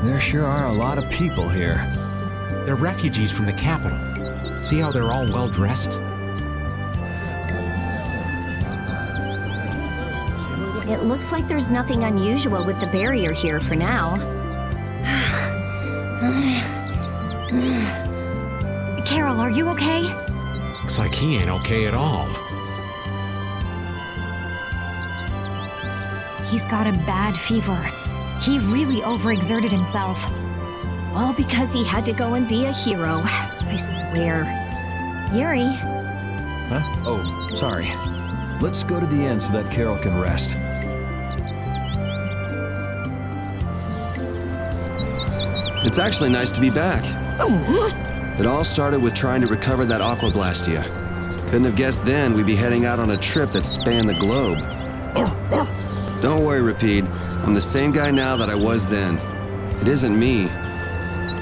There sure are a lot of people here. They're refugees from the capital. See how they're all well dressed? It looks like there's nothing unusual with the barrier here for now. Carol, are you okay? Looks like he ain't okay at all. He's got a bad fever. He really overexerted himself. All because he had to go and be a hero. I swear. Yuri. Huh? Oh, sorry. Let's go to the inn so that Carol can rest. It's actually nice to be back. It all started with trying to recover that aquablastia. Couldn't have guessed then we'd be heading out on a trip that spanned the globe. Don't worry, Rapide. I'm the same guy now that I was then. It isn't me.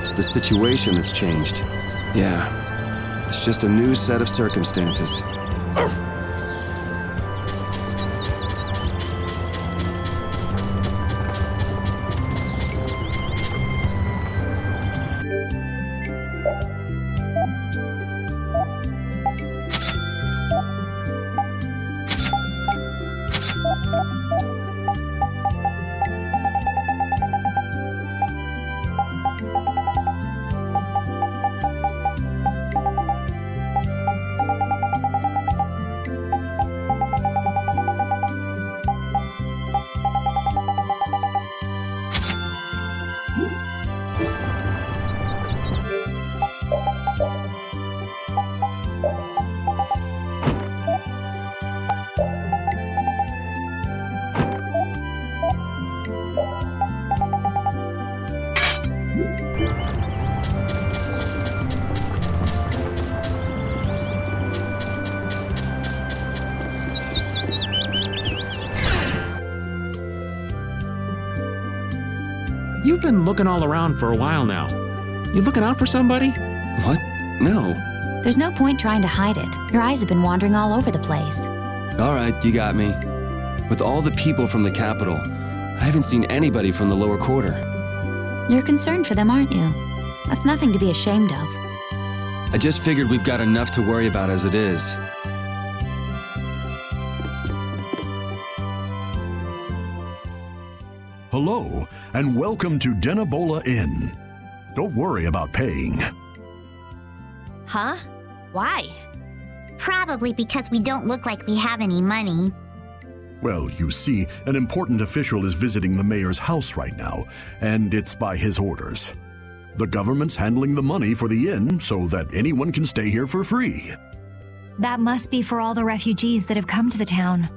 It's the situation that's changed. Yeah, it's just a new set of circumstances. You've been looking all around for a while now. You looking out for somebody? What? No. There's no point trying to hide it. Your eyes have been wandering all over the place. All right, you got me. With all the people from the capital, I haven't seen anybody from the lower quarter. You're concerned for them, aren't you? That's nothing to be ashamed of. I just figured we've got enough to worry about as it is. Hello, and welcome to Denabola Inn. Don't worry about paying. Huh? Why? Probably because we don't look like we have any money. Well, you see, an important official is visiting the mayor's house right now, and it's by his orders. The government's handling the money for the inn so that anyone can stay here for free. That must be for all the refugees that have come to the town.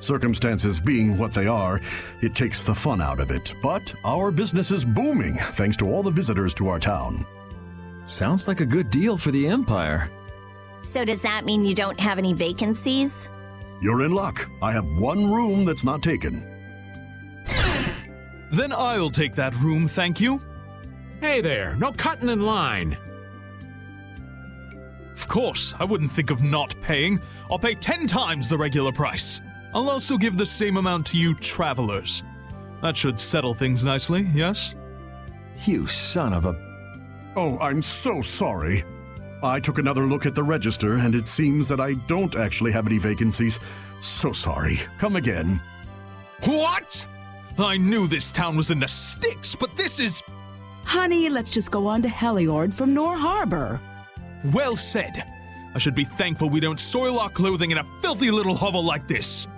Circumstances being what they are, it takes the fun out of it. But our business is booming thanks to all the visitors to our town. Sounds like a good deal for the Empire. So does that mean you don't have any vacancies? You're in luck. I have one room that's not taken. Then I'll take that room, thank you. Hey there, no cutting in line. Of course, I wouldn't think of not paying. I'll pay 10 times the regular price. I'll also give the same amount to you travelers. That should settle things nicely, yes? You son of a... Oh, I'm so sorry. I took another look at the register, and it seems that I don't actually have any vacancies. So sorry. Come again. What? I knew this town was in the sticks, but this is... Honey, let's just go on to Heliord from Nor Harbor. Well said. I should be thankful we don't soil our clothing in a filthy little hovel like this.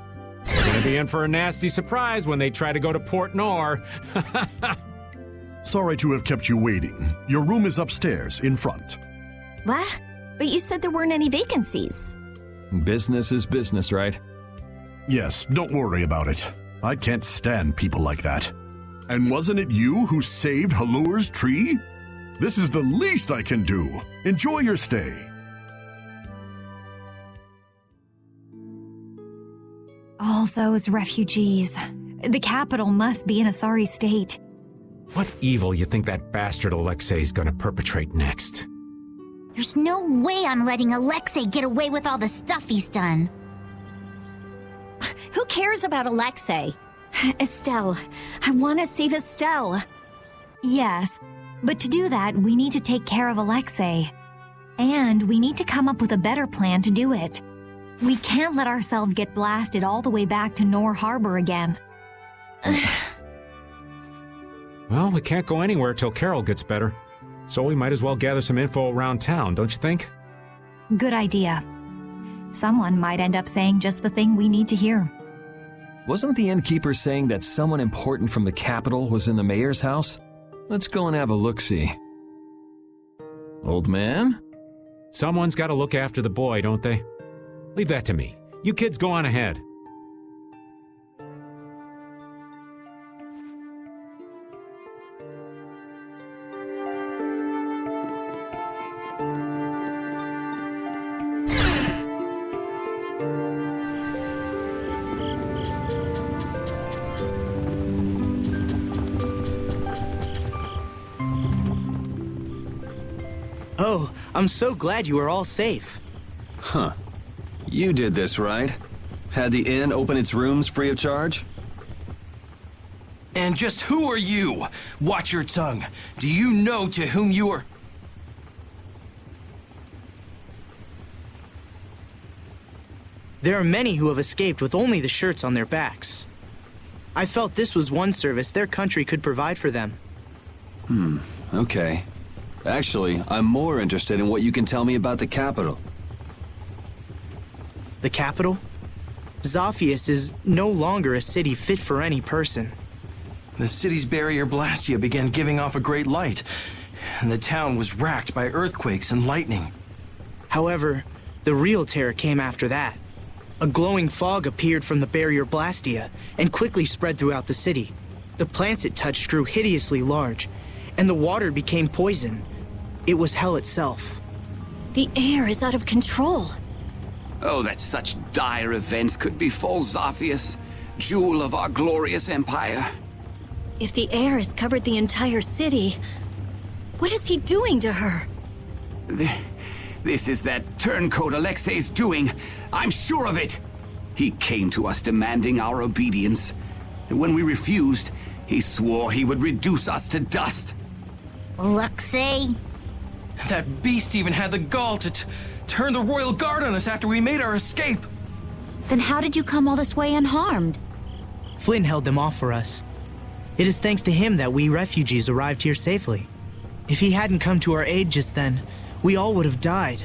We're gonna be in for a nasty surprise when they try to go to Port Nor. Sorry to have kept you waiting. Your room is upstairs, in front. What? But you said there weren't any vacancies. Business is business, right? Yes, don't worry about it. I can't stand people like that. And wasn't it you who saved Halur's tree? This is the least I can do. Enjoy your stay. All those refugees. The capital must be in a sorry state. What evil you think that bastard Alexei's gonna perpetrate next? There's no way I'm letting Alexei get away with all the stuff he's done. Who cares about Alexei? Estelle. I want to save Estelle. Yes, but to do that, we need to take care of Alexei. And we need to come up with a better plan to do it. We can't let ourselves get blasted all the way back to Nor Harbor again. Well, we can't go anywhere till Carol gets better. So we might as well gather some info around town, don't you think? Good idea. Someone might end up saying just the thing we need to hear. Wasn't the innkeeper saying that someone important from the capital was in the mayor's house? Let's go and have a look-see. Old man? Someone's got to look after the boy, don't they? Leave that to me. You kids go on ahead. Oh, I'm so glad you are all safe. Huh. You did this, right? Had the inn open its rooms free of charge? And just who are you? Watch your tongue. Do you know to whom you are... There are many who have escaped with only the shirts on their backs. I felt this was one service their country could provide for them. Okay. Actually, I'm more interested in what you can tell me about the capital. The capital? Zophius is no longer a city fit for any person. The city's barrier Blastia began giving off a great light, and the town was racked by earthquakes and lightning. However, the real terror came after that. A glowing fog appeared from the barrier Blastia and quickly spread throughout the city. The plants it touched grew hideously large, and the water became poison. It was hell itself. The air is out of control. Oh, that such dire events could befall Zophius, jewel of our glorious empire. If the air has covered the entire city, what is he doing to her? This is that turncoat Alexei's doing. I'm sure of it. He came to us demanding our obedience. And when we refused, he swore he would reduce us to dust. Alexei? That beast even had the gall to turn the royal guard on us after we made our escape. Then how did you come all this way unharmed? Flynn held them off for us. It is thanks to him that we refugees arrived here safely. If he hadn't come to our aid just then, we all would have died.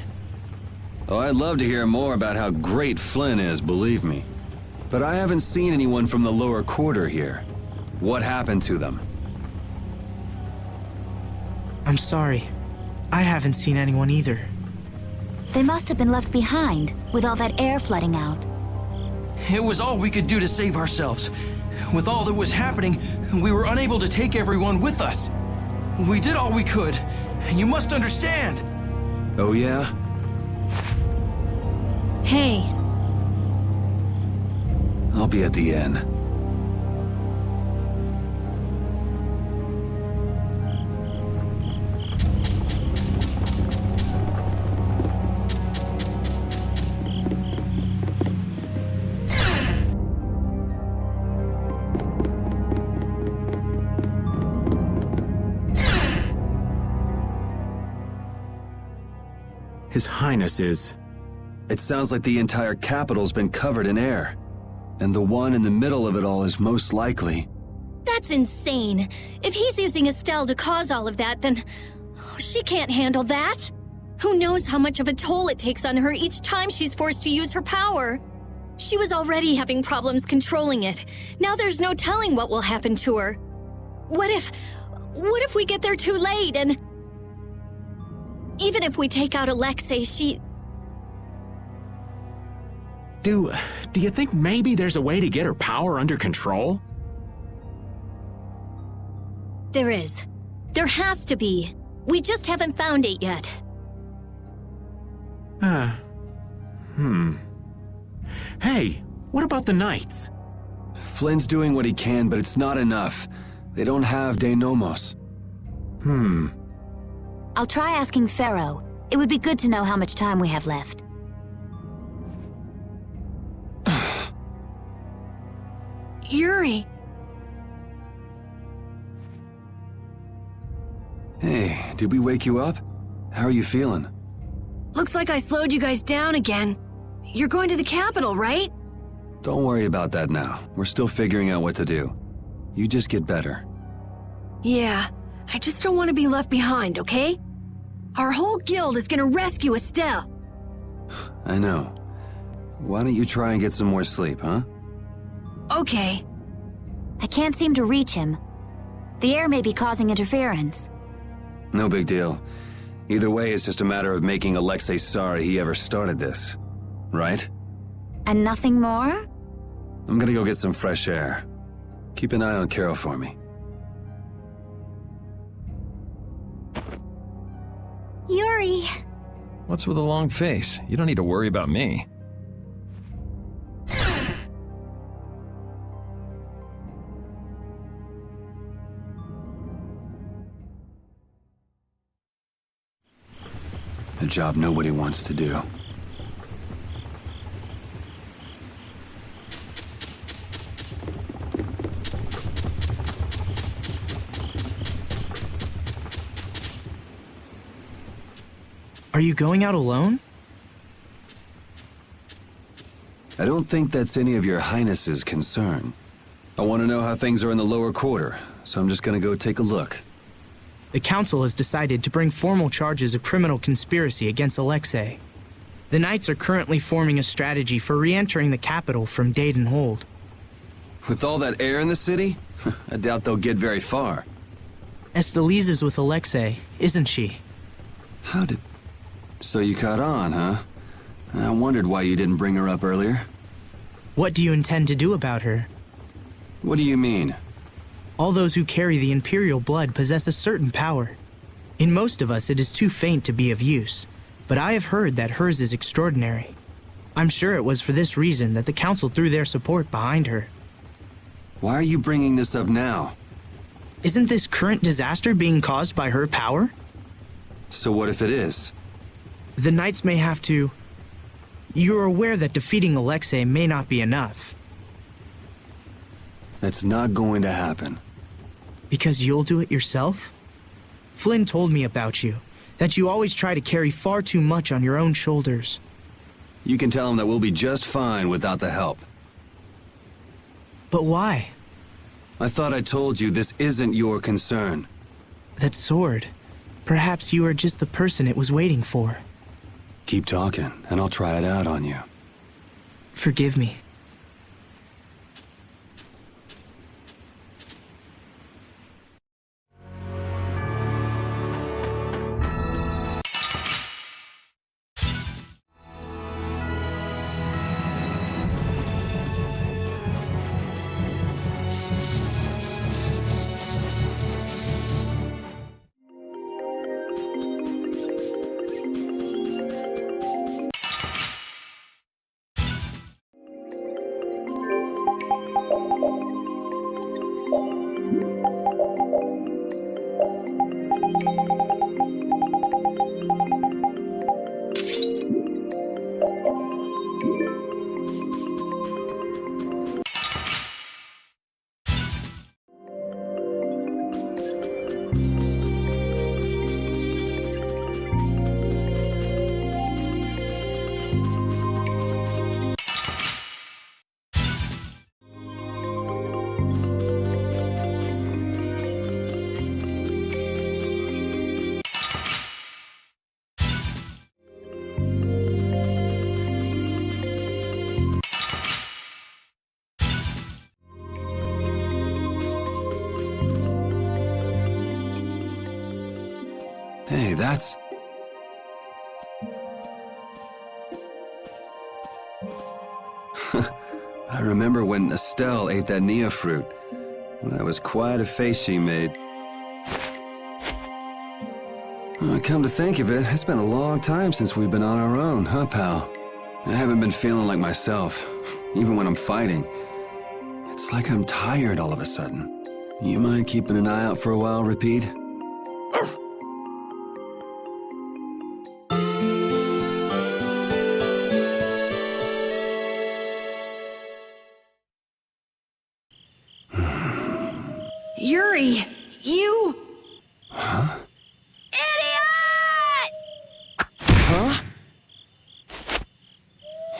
Oh, I'd love to hear more about how great Flynn is, believe me. But I haven't seen anyone from the lower quarter here. What happened to them? I'm sorry. I haven't seen anyone either. They must have been left behind, with all that air flooding out. It was all we could do to save ourselves. With all that was happening, we were unable to take everyone with us. We did all we could, and you must understand. Oh, yeah? Hey. I'll be at the inn. His Highness is... It sounds like the entire capital's been covered in air. And the one in the middle of it all is most likely... That's insane. If he's using Estelle to cause all of that, then... she can't handle that. Who knows how much of a toll it takes on her each time she's forced to use her power. She was already having problems controlling it. Now there's no telling what will happen to her. What if we get there too late and... Even if we take out Alexei, she... Do you think maybe there's a way to get her power under control? There is. There has to be. We just haven't found it yet. Hey, what about the knights? Flynn's doing what he can, but it's not enough. They don't have De Nomos. I'll try asking Pharaoh. It would be good to know how much time we have left. Yuri! did we wake you up? How are you feeling? Looks like I slowed you guys down again. You're going to the capital, right? Don't worry about that now. We're still figuring out what to do. You just get better. Yeah, I just don't want to be left behind, okay? Our whole guild is gonna rescue Estelle. I know. Why don't you try and get some more sleep, huh? Okay. I can't seem to reach him. The air may be causing interference. No big deal. Either way, it's just a matter of making Alexei sorry he ever started this. Right? And nothing more? I'm gonna go get some fresh air. Keep an eye on Carol for me. Yuri! What's with a long face? You don't need to worry about me. A job nobody wants to do. Are you going out alone? I don't think that's any of your Highness's concern. I want to know how things are in the lower quarter, so I'm just gonna go take a look. The council has decided to bring formal charges of criminal conspiracy against Alexei. The Knights are currently forming a strategy for re-entering the capital from Dayton Hold. With all that air in the city, I doubt they'll get very far. Estelise is with Alexei, isn't she? How did... So you caught on, huh? I wondered why you didn't bring her up earlier. What do you intend to do about her? What do you mean? All those who carry the Imperial blood possess a certain power. In most of us, it is too faint to be of use, but I have heard that hers is extraordinary. I'm sure it was for this reason that the Council threw their support behind her. Why are you bringing this up now? Isn't this current disaster being caused by her power? So what if it is? The Knights may have to... You're aware that defeating Alexei may not be enough. That's not going to happen. Because you'll do it yourself? Flynn told me about you, that you always try to carry far too much on your own shoulders. You can tell him that we'll be just fine without the help. But why? I thought I told you this isn't your concern. That sword. Perhaps you are just the person it was waiting for. Keep talking, and I'll try it out on you. Forgive me. Hey, that's... I remember when Estelle ate that Nia fruit. Well, that was quite a face she made. Come to think of it, it's been a long time since we've been on our own, huh, pal? I haven't been feeling like myself, even when I'm fighting. It's like I'm tired all of a sudden. You mind keeping an eye out for a while, Repeat? Yuri, you... Huh?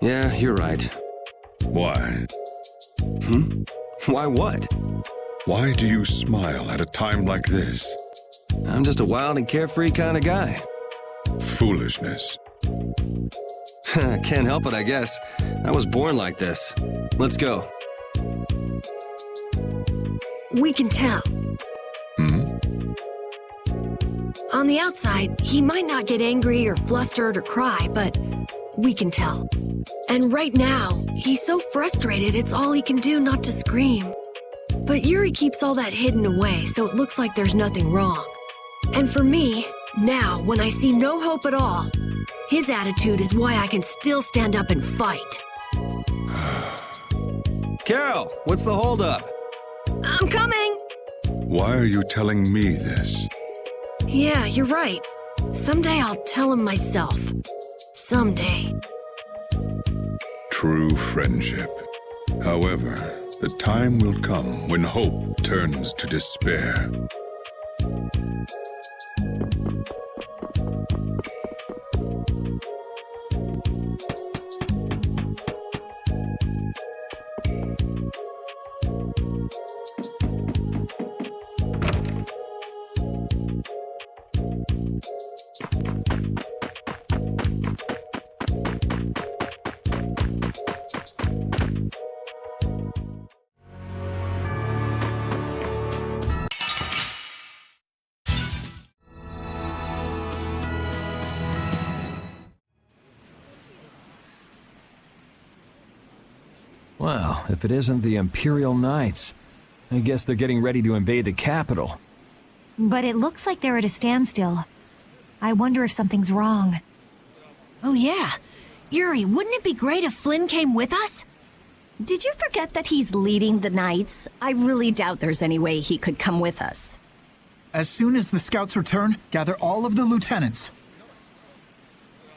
Yeah, you're right. Why? Why what? Why do you smile at a time like this? I'm just a wild and carefree kind of guy. Foolishness. Can't help it, I guess. I was born like this. Let's go. We can tell. On the outside, he might not get angry or flustered or cry, but we can tell. And right now, he's so frustrated it's all he can do not to scream. But Yuri keeps all that hidden away, so it looks like there's nothing wrong. And for me, now, when I see no hope at all, his attitude is why I can still stand up and fight. Carol, what's the holdup? I'm coming! Why are you telling me this? Yeah, you're right. Someday I'll tell him myself. Someday. True friendship. However, the time will come when hope turns to despair. Well, if it isn't the Imperial Knights, I guess they're getting ready to invade the capital. But it looks like they're at a standstill. I wonder if something's wrong. Oh yeah. Yuri, wouldn't it be great if Flynn came with us? Did you forget that he's leading the Knights? I really doubt there's any way he could come with us. As soon as the scouts return, gather all of the lieutenants.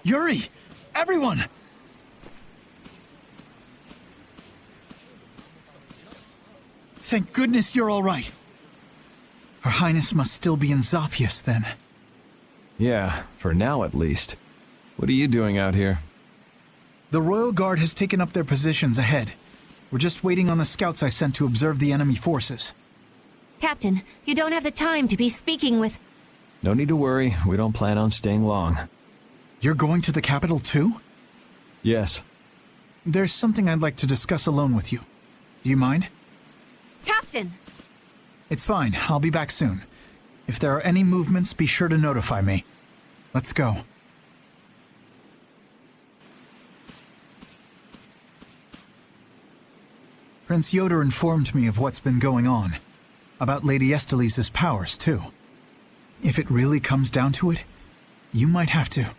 Yuri! Everyone! Thank goodness you're all right. Her Highness must still be in Zaphius, then. Yeah, for now at least. What are you doing out here? The Royal Guard has taken up their positions ahead. We're just waiting on the scouts I sent to observe the enemy forces. Captain, you don't have the time to be speaking with... No need to worry, we don't plan on staying long. You're going to the capital too? Yes. There's something I'd like to discuss alone with you. Do you mind? Captain! It's fine, I'll be back soon. If there are any movements, be sure to notify me. Let's go. Prince Yoder informed me of what's been going on. About Lady Estelise's powers, too. If it really comes down to it, you might have to.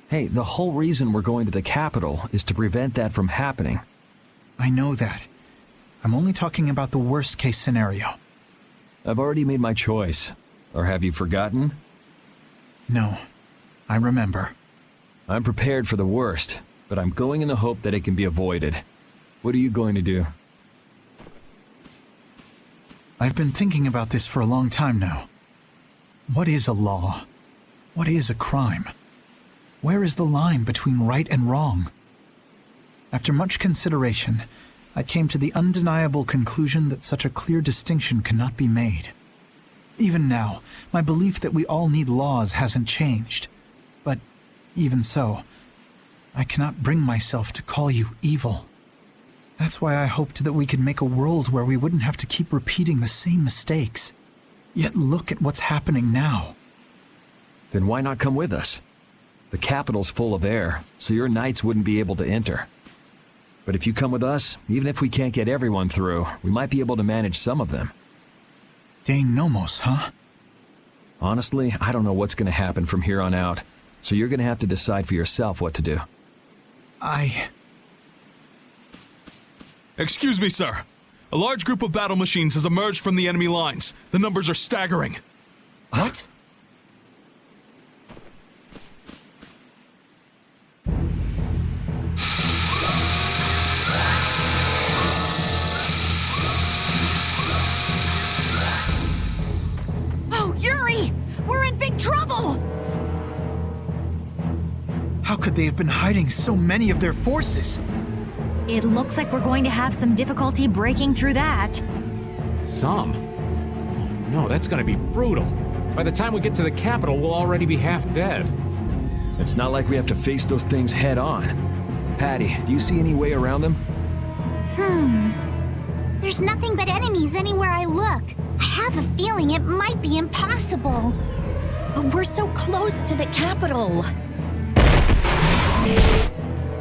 Hey, the whole reason we're going to the capital is to prevent that from happening. I know that. I'm only talking about the worst-case scenario. I've already made my choice. Or have you forgotten? No. I remember. I'm prepared for the worst, but I'm going in the hope that it can be avoided. What are you going to do? I've been thinking about this for a long time now. What is a law? What is a crime? Where is the line between right and wrong? After much consideration, I came to the undeniable conclusion that such a clear distinction cannot be made. Even now, my belief that we all need laws hasn't changed. But even so, I cannot bring myself to call you evil. That's why I hoped that we could make a world where we wouldn't have to keep repeating the same mistakes. Yet look at what's happening now. Then why not come with us? The capital's full of air, so your knights wouldn't be able to enter. But if you come with us, even if we can't get everyone through, we might be able to manage some of them. Dane Nomos, huh? Honestly, I don't know what's going to happen from here on out, so you're going to have to decide for yourself what to do. Excuse me, sir. A large group of battle machines has emerged from the enemy lines. The numbers are staggering. What? Oh, Yuri! We're in big trouble! How could they have been hiding so many of their forces. It looks like we're going to have some difficulty breaking through that. Some? Oh, no, that's gonna be brutal. By the time we get to the capital, we'll already be half dead. It's not like we have to face those things head on. Patty, do you see any way around them? There's nothing but enemies anywhere I look. I have a feeling it might be impossible. But we're so close to the capital.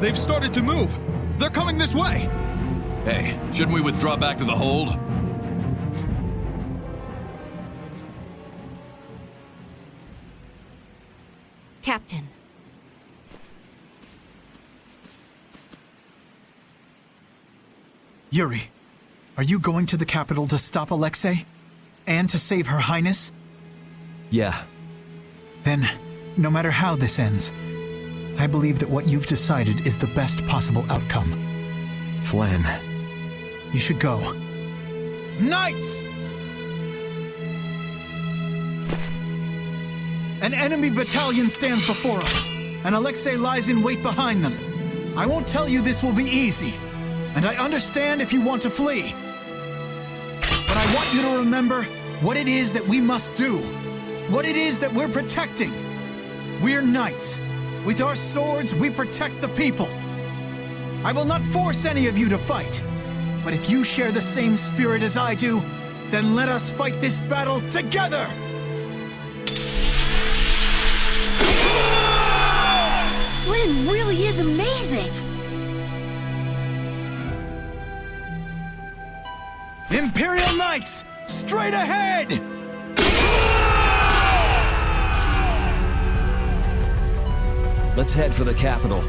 They've started to move. They're coming this way. Hey, shouldn't we withdraw back to the hold? Captain. Yuri, are you going to the capital to stop Alexei? And to save Her Highness? Yeah. Then, no matter how this ends, I believe that what you've decided is the best possible outcome. Flynn. You should go. Knights! An enemy battalion stands before us, and Alexei lies in wait behind them. I won't tell you this will be easy, and I understand if you want to flee. But I want you to remember what it is that we must do, what it is that we're protecting. We're knights. With our swords, we protect the people. I will not force any of you to fight, but if you share the same spirit as I do, then let us fight this battle together! Flynn really is amazing! Imperial Knights, straight ahead! Let's head for the capital.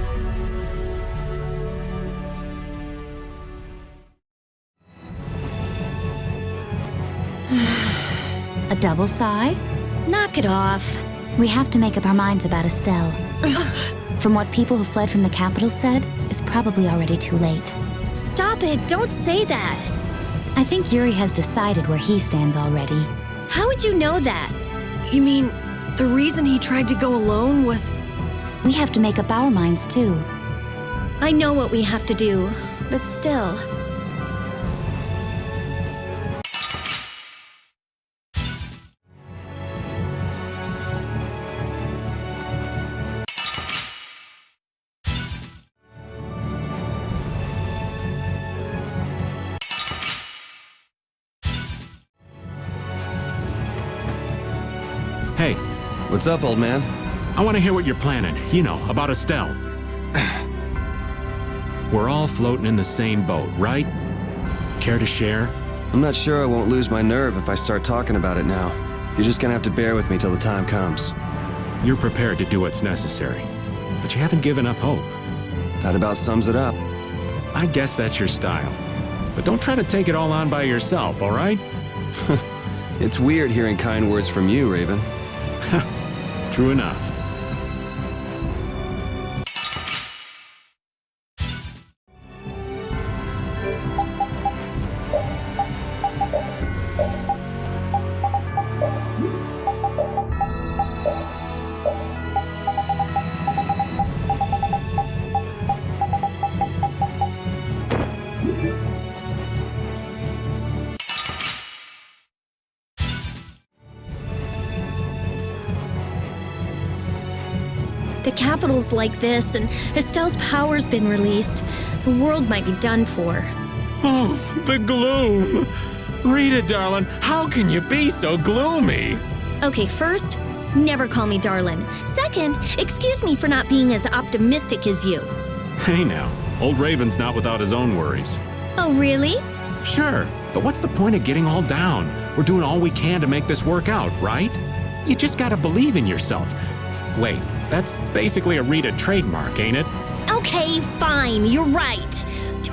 A double sigh? Knock it off. We have to make up our minds about Estelle. From what people who fled from the capital said, it's probably already too late. Stop it, don't say that. I think Yuri has decided where he stands already. How would you know that? You mean, the reason he tried to go alone was... We have to make up our minds too. I know what we have to do, but still. Hey. What's up, old man? I want to hear what you're planning. You know, about Estelle. We're all floating in the same boat, right? Care to share? I'm not sure I won't lose my nerve if I start talking about it now. You're just gonna have to bear with me till the time comes. You're prepared to do what's necessary, but you haven't given up hope. That about sums it up. I guess that's your style. But don't try to take it all on by yourself, all right? It's weird hearing kind words from you, Raven. True enough. The capital's like this, and Estelle's power's been released. The world might be done for. Oh, the gloom! Rita, darling, how can you be so gloomy? Okay, first, never call me darling. Second, excuse me for not being as optimistic as you. Hey now, old Raven's not without his own worries. Oh, really? Sure, but what's the point of getting all down? We're doing all we can to make this work out, right? You just gotta believe in yourself. Wait, that's basically a Rita trademark, ain't it? Okay, fine, you're right.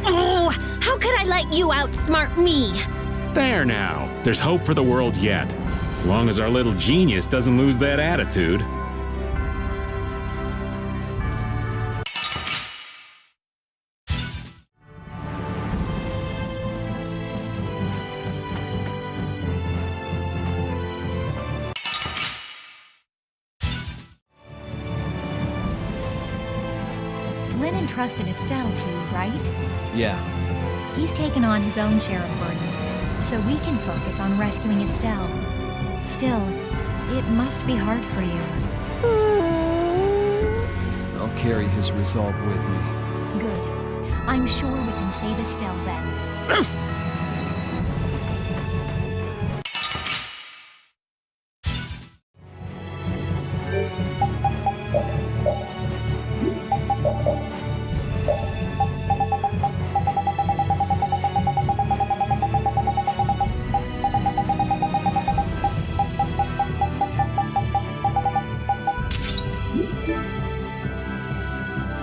Oh, how could I let you outsmart me? There now, there's hope for the world yet. As long as our little genius doesn't lose that attitude. entrusted Estelle to, right? Yeah. He's taken on his own share of burdens, so we can focus on rescuing Estelle. Still, it must be hard for you. I'll carry his resolve with me. Good. I'm sure we can save Estelle then.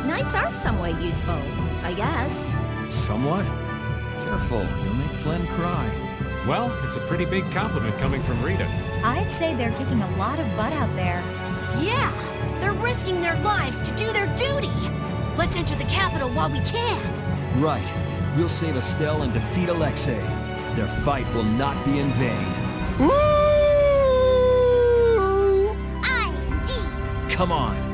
Knights are somewhat useful, I guess. Somewhat? Careful, you'll make Flynn cry. Well, it's a pretty big compliment coming from Rita. I'd say they're kicking a lot of butt out there. Yeah, they're risking their lives to do their duty. Let's enter the capital while we can. Right. We'll save Estelle and defeat Alexei. Their fight will not be in vain. I-D. Come on.